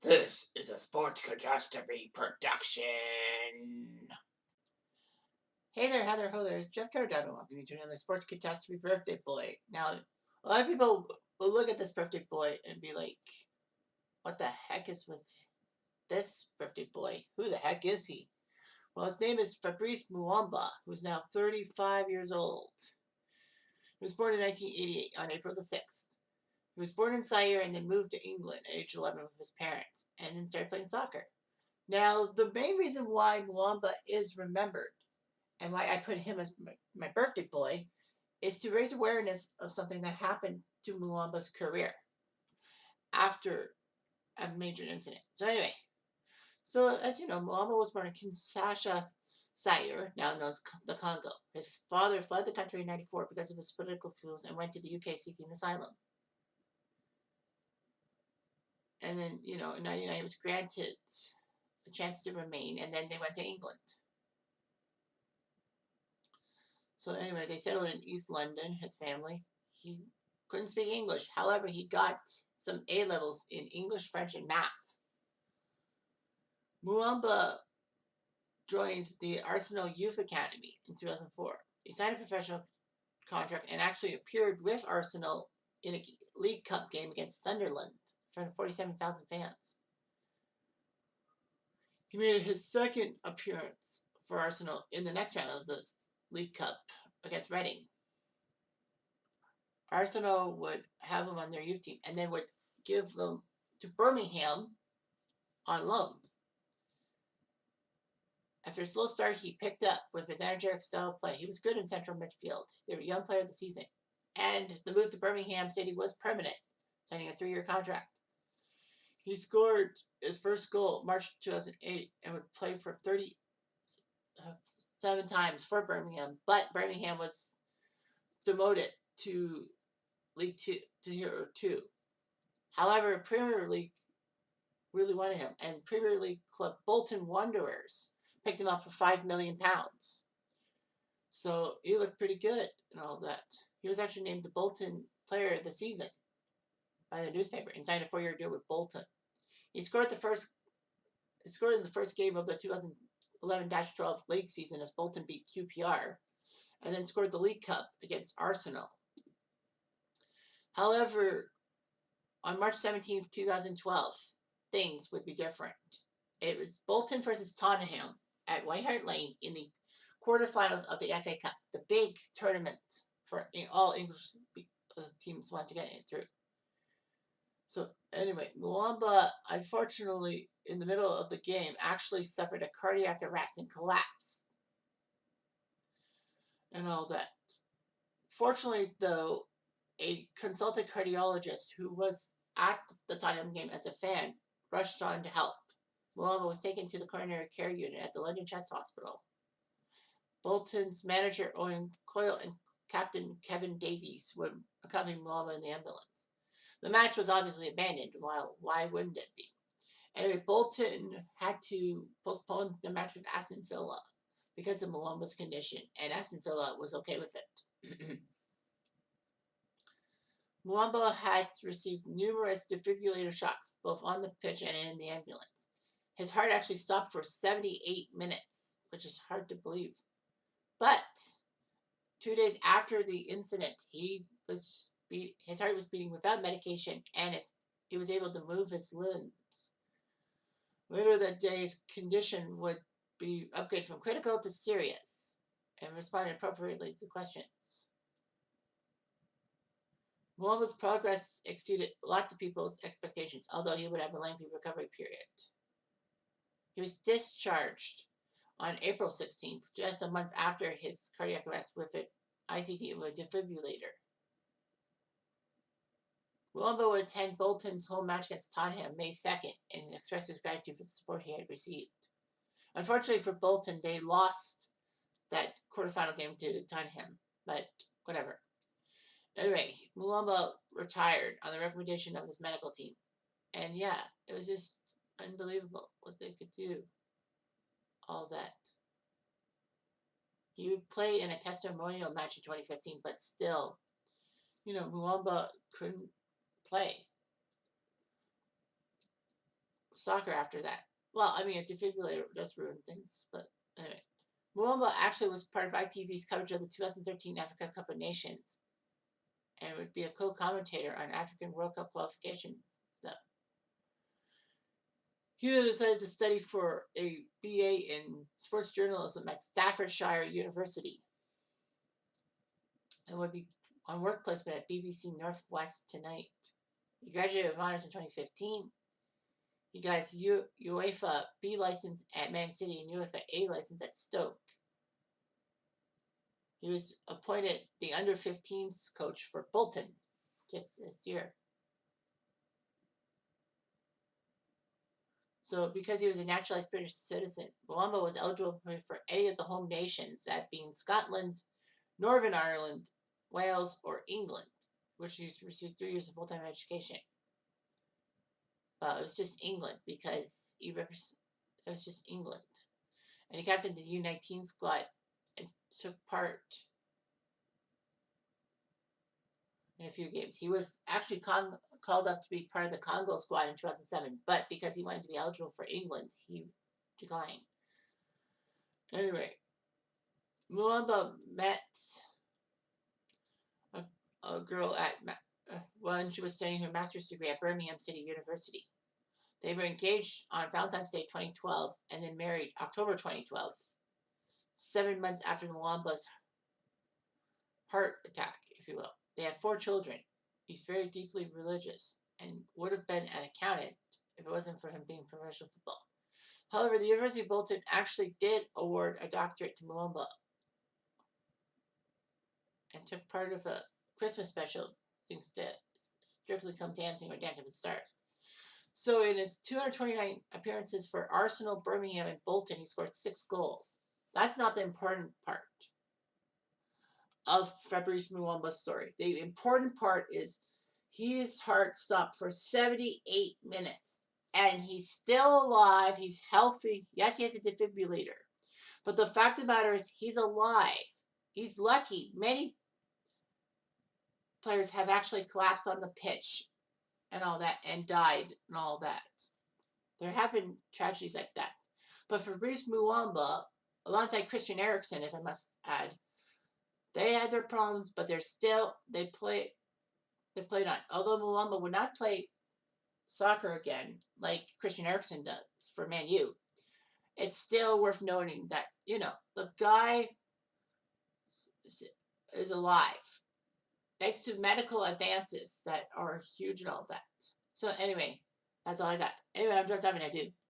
This is a sports catastrophe production. Hey there, Heather, ho there. It's Jeff Cardano. I'm going to turn on the sports catastrophe birthday boy. Now, a lot of people will look at this birthday boy and be like, what the heck is with this birthday boy? Who the heck is he? Well, his name is Fabrice Muamba, who's now 35 years old. He was born in 1988 on April the 6th. He was born in Zaire and then moved to England at age 11 with his parents, and then started playing soccer. Now, the main reason why Muamba is remembered and why I put him as my birthday boy is to raise awareness of something that happened to Muamba's career after a major incident. So anyway, as you know, Muamba was born in Kinshasa, Zaire, now known as the Congo. His father fled the country in '94 because of his political views and went to the UK seeking asylum. And then, in '99 he was granted the chance to remain, and then they went to England. So anyway, they settled in East London, his family. He couldn't speak English. However, he got some A levels in English, French, and math. Muamba joined the Arsenal Youth Academy in 2004. He signed a professional contract and actually appeared with Arsenal in a League Cup game against Sunderland in front of 47,000 fans. He made his second appearance for Arsenal in the next round of the League Cup against Reading. Arsenal would have him on their youth team and then would give them to Birmingham on loan. After a slow start, he picked up with his energetic style of play. He was good in central midfield. They were young player of the season. And the move to Birmingham City was permanent, signing a 3-year contract. He scored his first goal March 2008 and would play for 37 times for Birmingham, but Birmingham was demoted to League Two to Hero 2. However, Premier League really wanted him, and Premier League club Bolton Wanderers picked him up for £5 million. So he looked pretty good and all that. He was actually named the Bolton Player of the Season by the newspaper and signed a 4-year deal with Bolton. He scored in the first game of the 2011-12 league season as Bolton beat QPR, and then scored the League Cup against Arsenal. However, on March 17, 2012, things would be different. It was Bolton versus Tottenham at White Hart Lane in the quarterfinals of the FA Cup, the big tournament for all English teams want to get it through. So anyway, Muamba, unfortunately, in the middle of the game, actually suffered a cardiac arrest and collapsed. And all that. Fortunately, though, a consultant cardiologist who was at the Tottenham game as a fan rushed on to help. Muamba was taken to the coronary care unit at the London Chest Hospital. Bolton's manager Owen Coyle and captain Kevin Davies would accompany Muamba in the ambulance. The match was obviously abandoned. While why wouldn't it be? Anyway, Bolton had to postpone the match with Aston Villa because of Muamba's condition, and Aston Villa was okay with it. Muamba had received numerous defibrillator shocks, both on the pitch and in the ambulance. His heart actually stopped for 78 minutes, which is hard to believe. But 2 days after the incident, his heart was beating without medication, and he was able to move his limbs. Later that day, his condition would be upgraded from critical to serious, and responded appropriately to questions. Muamba's progress exceeded lots of people's expectations, although he would have a lengthy recovery period. He was discharged on April 16th, just a month after his cardiac arrest with an ICD with a defibrillator. Muamba would attend Bolton's home match against Tottenham May 2nd and expressed his gratitude for the support he had received. Unfortunately for Bolton, they lost that quarterfinal game to Tottenham, but whatever. Anyway, Muamba retired on the recommendation of his medical team. And yeah, it was just unbelievable what they could do. All that. He would play in a testimonial match in 2015, but still, Muamba couldn't play. soccer after that. Well, I mean, a defibrillator does ruin things, but anyway. Muamba actually was part of ITV's coverage of the 2013 Africa Cup of Nations and would be a co-commentator on African World Cup qualification stuff. He then decided to study for a BA in sports journalism at Staffordshire University and would be on work placement at BBC Northwest Tonight. He graduated with honors in 2015. He got his UEFA B license at Man City and UEFA A license at Stoke. He was appointed the under-15s coach for Bolton just this year. So because he was a naturalized British citizen, Muamba was eligible for any of the home nations, that being Scotland, Northern Ireland, Wales, or England, which he received 3 years of full-time education. Well, it was just England because it was just England. And he captained the U19 squad and took part in a few games. He was actually called up to be part of the Congo squad in 2007, but because he wanted to be eligible for England, he declined. Anyway, Muamba met a girl at when she was studying her master's degree at Birmingham City University. They were engaged on Valentine's Day 2012 and then married October 2012, 7 months after Muamba's heart attack, if you will. They have 4 children. He's very deeply religious and would have been an accountant if it wasn't for him being professional football. However, the University of Bolton actually did award a doctorate to Muamba and took part of a Christmas special instead, Strictly Come Dancing or Dancing with Stars. So in his 229 appearances for Arsenal, Birmingham, and Bolton, he scored 6 goals. That's not the important part of Fabrice Muamba's story. The important part is his heart stopped for 78 minutes. And he's still alive. He's healthy. Yes, he has a defibrillator. But the fact of the matter is he's alive. He's lucky. Many players have actually collapsed on the pitch and all that and died and all that. There have been tragedies like that. But Fabrice Muamba, alongside Christian Eriksen, if I must add, they had their problems, but they played on. Although Muamba would not play soccer again like Christian Eriksen does for Man U, it's still worth noting that, the guy is alive. Thanks to medical advances that are huge and all that. So anyway, that's all I got. Anyway, I'm done talking. I do.